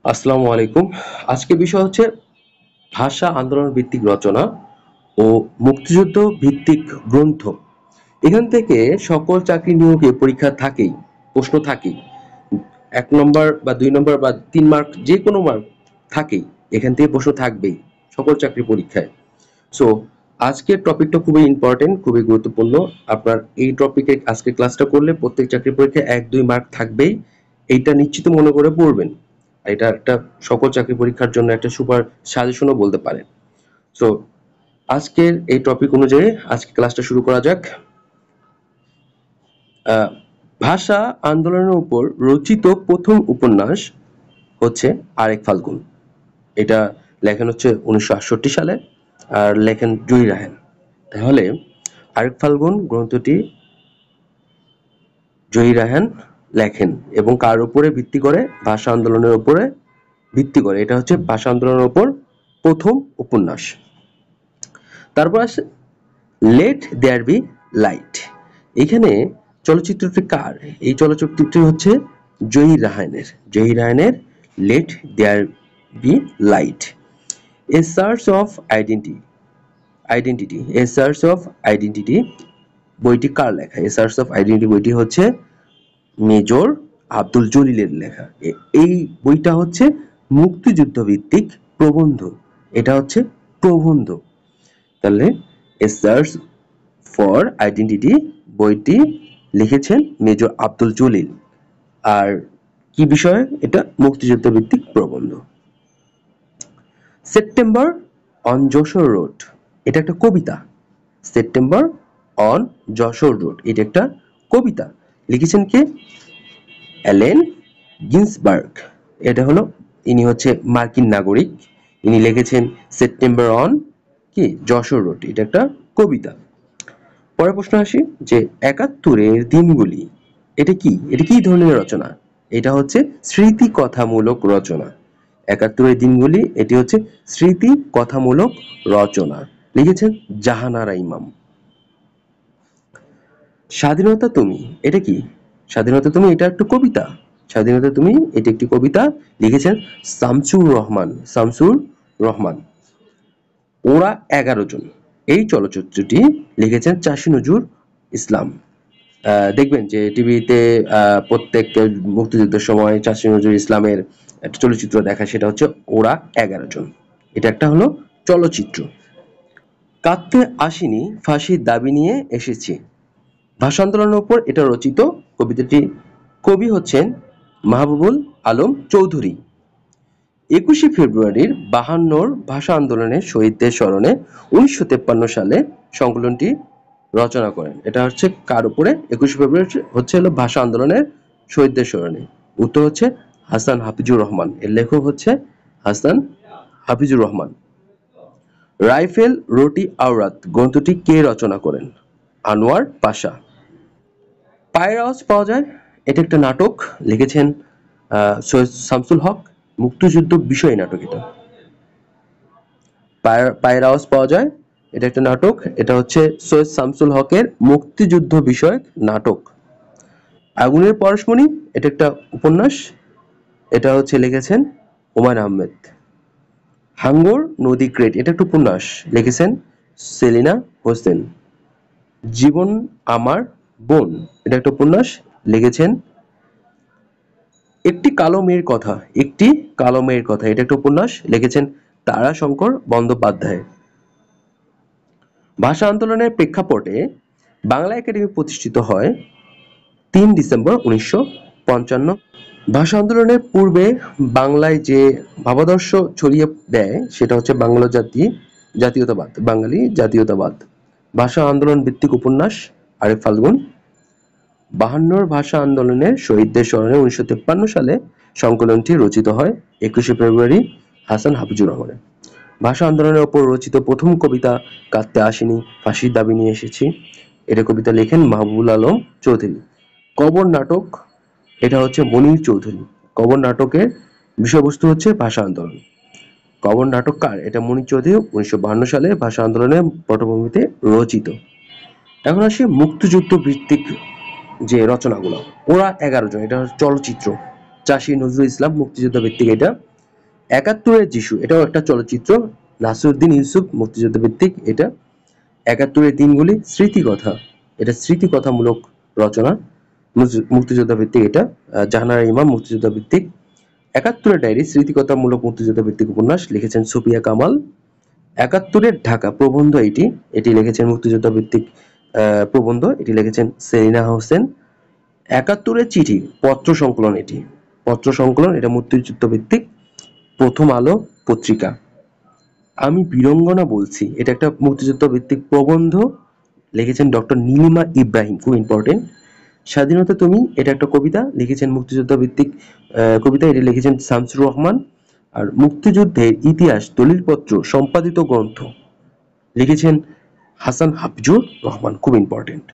আসসালামু আলাইকুম। আজকের বিষয় হচ্ছে ভাষা আন্দোলন ভিত্তিক রচনা ও মুক্তিযুদ্ধ ভিত্তিক গ্রন্থ। এখান থেকে সকল চাকরি নিয়োগে পরীক্ষা থাকেই, প্রশ্ন থাকেই। ১ নম্বর বা ২ নম্বর বা ৩ মার্ক যে কোনো মার্ক থাকেই। এখান থেকে প্রশ্ন থাকবেই সকল চাকরি পরীক্ষায়। সো আজকের টপিকটা খুবই ইম্পর্টেন্ট, খুবই গুরুত্বপূর্ণ। আপনার এই টপিকে আজকে ক্লাসটা করলে প্রত্যেক চাকরি পরীক্ষায় ১-২ মার্ক থাকবেই। এইটা নিশ্চিত মনে করে পড়বেন। এটা একটা সকল চাকরি পরীক্ষার জন্য একটা সুপার সাজেশনও বলতে পারেন। সো আজকের এই টপিক অনুযায়ী আজকে ক্লাসটা শুরু করা যাক। ভাষা আন্দোলনের উপর রচিত প্রথম উপন্যাস হচ্ছে আরেক ফাল্গুন। এটা লেখেন হচ্ছে ১৯৬৮ সালে, আর লেখেন জুহি রায়হান। তাহলে আরেক ফাল্গুন গ্রন্থটি জহির রায়হান লেখেন এবং কার উপরে ভিত্তি করে? ভাষা আন্দোলনের উপরে ভিত্তি করে। এটা হচ্ছে ভাষা আন্দোলনের উপর প্রথম উপন্যাস। তারপর আসে লেট দেয়ার বি লাইট। এখানে চলচ্চিত্রটি কার? এই চলচ্চিত্রটি হচ্ছে জহির রায়হানের। জহির রায়হানের let there be light. A search of identity. A search of identity বইটি কার লেখা? এ সার্চ অফ আইডেন্টিটি বইটি হচ্ছে মেজর আব্দুল জলিলের লেখা। এই বইটা হচ্ছে মুক্তিযুদ্ধ ভিত্তিক প্রবন্ধ। এটা হচ্ছে প্রবন্ধ। তাহলে এ সার্চ ফর আইডেন্টিটি বইটি লিখেছেন মেজর আব্দুল জলিল। আর কি বিষয়? এটা মুক্তিযুদ্ধ ভিত্তিক প্রবন্ধ। সেপ্টেম্বর অন যশোর রোড, এটা একটা কবিতা। সেপ্টেম্বর অন যশোর রোড, এটা একটা কবিতা। লিখেছেন কে? Allen Ginsberg. এটা হলো, ইনি হচ্ছে মার্কিন নাগরিক। ইনি লিখেছেন সেপ্টেম্বর অন কি যশোর রোড, এটা একটা কবিতা। পরের প্রশ্ন আসি যে ৭১-এর দিনগুলি, এটা কি ধরনের রচনা? এটা হচ্ছে স্মৃতি কথামূলক রচনা। ৭১-এর দিনগুলি এটি হচ্ছে স্মৃতি কথামূলক রচনা। লিখেছেন জাহানারা ইমাম। স্বাধীনতা তুমি, এটা কি? স্বাধীনতা তুমি এটা একটা কবিতা। স্বাধীনতা তুমি এটি একটি কবিতা। লিখেছেন শামসুর রহমান। শামসুর রহমান। ওরা ১১ জন, এই চলচ্চিত্রটি লিখেছেন চাষী নজরুল ইসলাম। দেখবেন যে টিভিতে প্রত্যেক মুক্তিযুদ্ধের সময় চাষী নজরুল ইসলামের একটা চলচ্চিত্র দেখা, সেটা হচ্ছে ওরা ১১ জন। এটা একটা হলো চলচ্চিত্র। কাঁদতে আসিনি, ফাঁসির দাবি নিয়ে এসেছি। ভাষা আন্দোলনের উপর এটা রচিত। কবিতাটি কবি হচ্ছেন মাহবুবুল আলম চৌধুরী। ২১শে ফেব্রুয়ারির ৫২র ভাষা আন্দোলনের শহীদদের স্মরণে ১৯৫৩ সালে সংকলনটি রচনা করেন। এটা হচ্ছে কার উপরে? ২১শে ফেব্রুয়ারি হচ্ছে হলো ভাষা আন্দোলনের শহীদদের স্মরণে। উত্তর হচ্ছে হাসান হাফিজুর রহমান। এর লেখক হচ্ছে হাসান হাফিজুর রহমান। রাইফেল রোটি আওরাত গ্রন্থটি কে রচনা করেন? আনোয়ার পাশা। পায়ের আওয়াজ পাওয়া যায়, এটা একটা নাটক। লিখেছেন সৈয়দ শামসুল হক। মুক্তিযুদ্ধ বিষয় নাটক এটা। পায়ের আওয়াজ পাওয়া যায়, এটা একটা নাটক। এটা হচ্ছে সৈয়দ শামসুল হকের মুক্তিযুদ্ধ বিষয়ক নাটক। আগুনের পরশমণি, এটা একটা উপন্যাস। এটা হচ্ছে লিখেছেন হুমায়ূন আহমেদ। হাঙ্গর নদী গ্রেট, এটা একটা উপন্যাস। লিখেছেন সেলিনা হোসেন। জীবন আমার বোন, এটা একটা উপন্যাস। লিখেছেন একটি কালো মেয়ের কথা। একটি কালো মেয়ের কথা, এটা একটা উপন্যাস। লিখেছেন তারাশঙ্কর বন্দ্যোপাধ্যায়। ভাষা আন্দোলনের প্রেক্ষাপটে বাংলা একাডেমি প্রতিষ্ঠিত হয় ৩ ডিসেম্বর ১৯৫৫। ভাষা আন্দোলনের পূর্বে বাংলায় যে ভাবাদর্শ ছড়িয়ে দেয় সেটা হচ্ছে জাতীয়তাবাদ, বাঙালি জাতীয়তাবাদ। ভাষা আন্দোলন ভিত্তিক উপন্যাস আরেক ফাল্গুন। ৫২র ভাষা আন্দোলনের শহীদদের স্মরণে ১৯৫৩ সালে সংকলনটি রচিত হয় ২১শে ফেব্রুয়ারি হাসান হাফিজুর রহমানের। ভাষা আন্দোলনের ওপর রচিত প্রথম কবিতা কাঁদতে আসিনি, ফাঁসির দাবি নিয়ে এসেছি, এটা কবিতা লেখেন মাহবুবুল আলম চৌধুরী। কবর নাটক, এটা হচ্ছে মনির চৌধুরী। কবর নাটকের বিষয়বস্তু হচ্ছে ভাষা আন্দোলন। কবর নাটক কার? এটা মনির চৌধুরী ১৯৫২ সালে ভাষা আন্দোলনের পটভূমিতে রচিত। এখন আসি মুক্তিযুদ্ধ ভিত্তিক যে রচনাগুলো। ওরা ১১ জন, এটা হচ্ছে চলচ্চিত্র। চাষী নজরুল ইসলাম মুক্তিযুদ্ধ ভিত্তিক এটা। একাত্তরের যিশু, এটাও একটা চলচ্চিত্র, নাসিরুদ্দিন ইউসুফ, মুক্তিযুদ্ধ ভিত্তিক এটা। একাত্তরের দিনগুলি স্মৃতিকথা, এটা স্মৃতিকথামূলক রচনা, মুক্তিযোদ্ধা ভিত্তিক এটা। জাহানারা ইমাম, মুক্তিযোদ্ধা ভিত্তিক। একাত্তরের ডায়েরি, স্মৃতিকথামূলক মুক্তিযোদ্ধা ভিত্তিক উপন্যাস, লিখেছেন সুফিয়া কামাল। একাত্তরের ঢাকা প্রবন্ধ, এটি লিখেছেন মুক্তিযোদ্ধা ভিত্তিক প্রবন্ধ, এটি লিখেছেন সেলিনা হোসেন। একাত্তরের চিঠি পত্র সংকলন, পত্র সংকলন, এটা মুক্তিযুদ্ধ ভিত্তিক। প্রথম আলো পত্রিকা। আমি বীরঙ্গনা বলছি, এটা একটা মুক্তিযুদ্ধ ভিত্তিক প্রবন্ধ, লিখেছেন ডক্টর নীলিমা ইব্রাহিম, খুব ইম্পর্টেন্ট। স্বাধীনতা তুমি, এটা একটা কবিতা, লিখেছেন মুক্তিযুদ্ধ ভিত্তিক কবিতা, এটি লিখেছেন শামসুর রহমান। আর মুক্তিযুদ্ধের ইতিহাস দলিলপত্র সম্পাদিত গ্রন্থ, লিখেছেন হাসান হাফিজুর রহমান, খুব ইম্পর্টেন্ট।